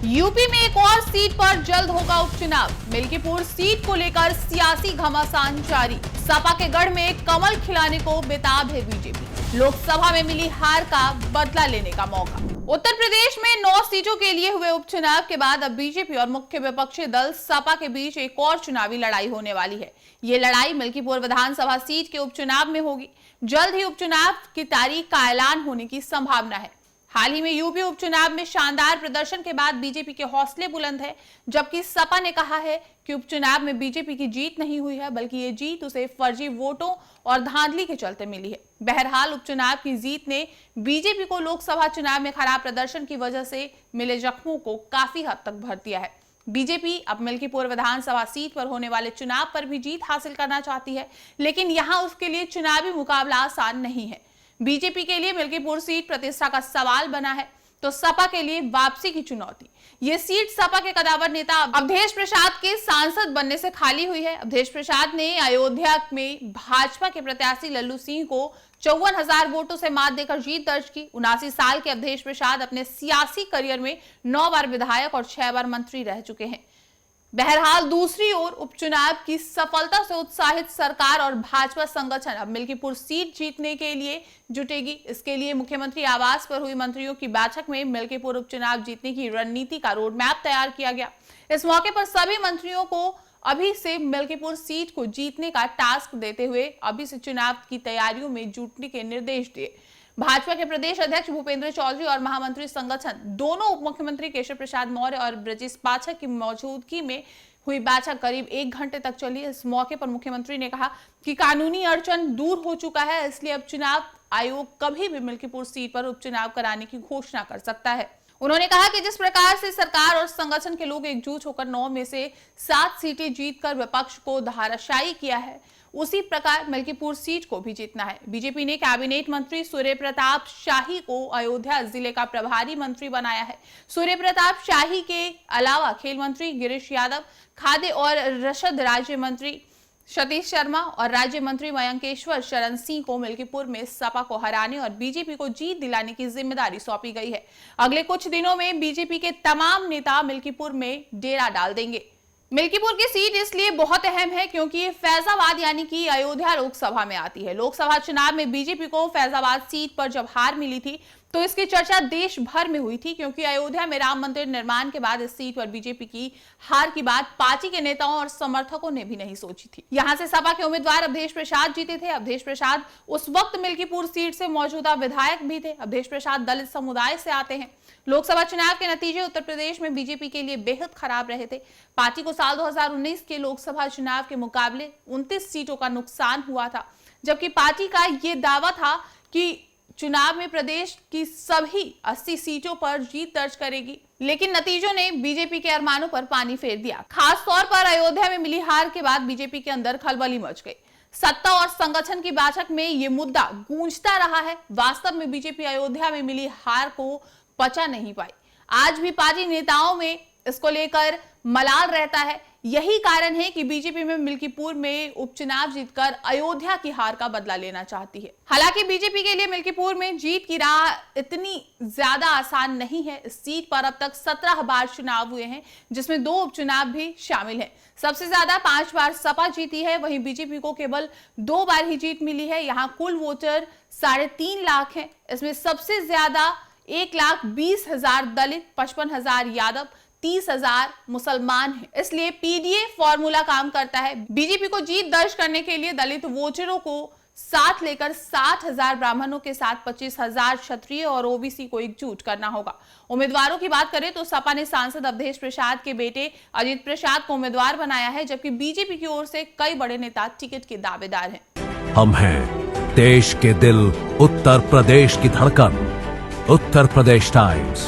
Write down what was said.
UP में एक और सीट पर जल्द होगा उपचुनाव। मिल्कीपुर सीट को लेकर सियासी घमासान जारी। सपा के गढ़ में कमल खिलाने को बेताब है बीजेपी। लोकसभा में मिली हार का बदला लेने का मौका। उत्तर प्रदेश में 9 सीटों के लिए हुए उपचुनाव के बाद अब बीजेपी और मुख्य विपक्षी दल सपा के बीच एक और चुनावी लड़ाई होने वाली है। ये लड़ाई मिल्कीपुर विधानसभा सीट के उपचुनाव में होगी। जल्द ही उपचुनाव की तारीख का ऐलान होने की संभावना है। हाल ही में यूपी उपचुनाव में शानदार प्रदर्शन के बाद बीजेपी के हौसले बुलंद है, जबकि सपा ने कहा है कि उपचुनाव में बीजेपी की जीत नहीं हुई है, बल्कि ये जीत उसे फर्जी वोटों और धांधली के चलते मिली है। बहरहाल उपचुनाव की जीत ने बीजेपी को लोकसभा चुनाव में खराब प्रदर्शन की वजह से मिले जख्मों को काफी हद तक भर दिया है। बीजेपी अब मिल्कीपुर विधानसभा सीट पर होने वाले चुनाव पर भी जीत हासिल करना चाहती है, लेकिन यहां उसके लिए चुनावी मुकाबला आसान नहीं है। बीजेपी के लिए मिल्कीपुर सीट प्रतिष्ठा का सवाल बना है, तो सपा के लिए वापसी की चुनौती। ये सीट सपा के कदावर नेता अवधेश प्रसाद के सांसद बनने से खाली हुई है। अवधेश प्रसाद ने अयोध्या में भाजपा के प्रत्याशी लल्लू सिंह को 54,000 वोटों से मात देकर जीत दर्ज की। 79 साल के अवधेश प्रसाद अपने सियासी करियर में 9 बार विधायक और 6 बार मंत्री रह चुके हैं। बहरहाल दूसरी ओर उपचुनाव की सफलता से उत्साहित सरकार और भाजपा संगठन अब मिल्कीपुर सीट जीतने के लिए जुटेगी। इसके लिए मुख्यमंत्री आवास पर हुई मंत्रियों की बैठक में मिल्कीपुर उपचुनाव जीतने की रणनीति का रोड मैप तैयार किया गया। इस मौके पर सभी मंत्रियों को अभी से मिल्कीपुर सीट को जीतने का टास्क देते हुए अभी से चुनाव की तैयारियों में जुटने के निर्देश दिए। भाजपा के प्रदेश अध्यक्ष भूपेंद्र चौधरी और महामंत्री संगठन दोनों उप मुख्यमंत्री केशव प्रसाद मौर्य और ब्रजेश पाठक की मौजूदगी में हुई बैठक करीब 1 घंटे तक चली। इस मौके पर मुख्यमंत्री ने कहा कि कानूनी अड़चन दूर हो चुका है, इसलिए अब चुनाव आयोग कभी भी मिल्कीपुर सीट पर उपचुनाव कराने की घोषणा कर सकता है। उन्होंने कहा कि जिस प्रकार से सरकार और संगठन के लोग एकजुट होकर 9 में से 7 सीटें जीतकर विपक्ष को धाराशायी किया है, उसी प्रकार मिल्कीपुर सीट को भी जीतना है। बीजेपी ने कैबिनेट मंत्री सूर्य प्रताप शाही को अयोध्या जिले का प्रभारी मंत्री बनाया है। सूर्य प्रताप शाही के अलावा खेल मंत्री गिरीश यादव, खाद्य और रसद राज्य मंत्री सतीश शर्मा और राज्य मंत्री मयंकेश्वर शरण सिंह को मिल्कीपुर में सपा को हराने और बीजेपी को जीत दिलाने की जिम्मेदारी सौंपी गई है। अगले कुछ दिनों में बीजेपी के तमाम नेता मिल्कीपुर में डेरा डाल देंगे। मिल्कीपुर की सीट इसलिए बहुत अहम है क्योंकि ये फैजाबाद यानी कि अयोध्या लोकसभा में आती है। लोकसभा चुनाव में बीजेपी को फैजाबाद सीट पर जब हार मिली थी तो इसकी चर्चा देश भर में हुई थी, क्योंकि अयोध्या में राम मंदिर निर्माण के बाद इस सीट पर बीजेपी की हार की बात पार्टी के नेताओं और समर्थकों ने भी नहीं सोची थी। यहां से सपा के उम्मीदवार अवधेश प्रसाद जीते थे। अवधेश प्रसाद उस वक्त मिल्कीपुर सीट से मौजूदा विधायक भी थे। अवधेश प्रसाद दलित समुदाय से आते हैं। लोकसभा चुनाव के नतीजे उत्तर प्रदेश में बीजेपी के लिए बेहद खराब रहे थे। पार्टी को साल 2019 के लोकसभा चुनाव के मुकाबले 29 सीटों का नुकसान हुआ था, जबकि पार्टी का यह दावा था कि चुनाव में प्रदेश की सभी 80 सीटों पर जीत दर्ज करेगी, लेकिन नतीजों ने बीजेपी के अरमानों पर पानी फेर दिया। खास तौर पर अयोध्या में मिली हार के बाद बीजेपी के अंदर खलबली मच गई। सत्ता और संगठन की बैठक में ये मुद्दा गूंजता रहा है। वास्तव में बीजेपी अयोध्या में मिली हार को पचा नहीं पाई। आज भी पार्टी नेताओं में इसको लेकर मलाल रहता है। यही कारण है कि बीजेपी में मिल्कीपुर में उपचुनाव जीतकर अयोध्या की हार का बदला लेना चाहती है। हालांकि बीजेपी के लिए मिल्कीपुर में जीत की राह इतनी ज्यादा आसान नहीं है। इस सीट पर अब तक 17 बार चुनाव हुए हैं, जिसमें 2 उपचुनाव भी शामिल हैं। सबसे ज्यादा 5 बार सपा जीती है, वहीं बीजेपी को केवल 2 बार ही जीत मिली है। यहाँ कुल वोटर 3.5 लाख है। इसमें सबसे ज्यादा 1,20,000 दलित, 55,000 यादव, 30,000 मुसलमान हैं। इसलिए पीडीए फॉर्मूला काम करता है। बीजेपी को जीत दर्ज करने के लिए दलित वोटरों को साथ लेकर 60,000 ब्राह्मणों के साथ 25,000 क्षत्रिय और ओबीसी को एकजुट करना होगा। उम्मीदवारों की बात करें तो सपा ने सांसद अवधेश प्रसाद के बेटे अजित प्रसाद को उम्मीदवार बनाया है, जबकि बीजेपी की ओर से कई बड़े नेता टिकट के दावेदार हैं। हम हैं देश के दिल, उत्तर प्रदेश की धड़कन, उत्तर प्रदेश टाइम्स।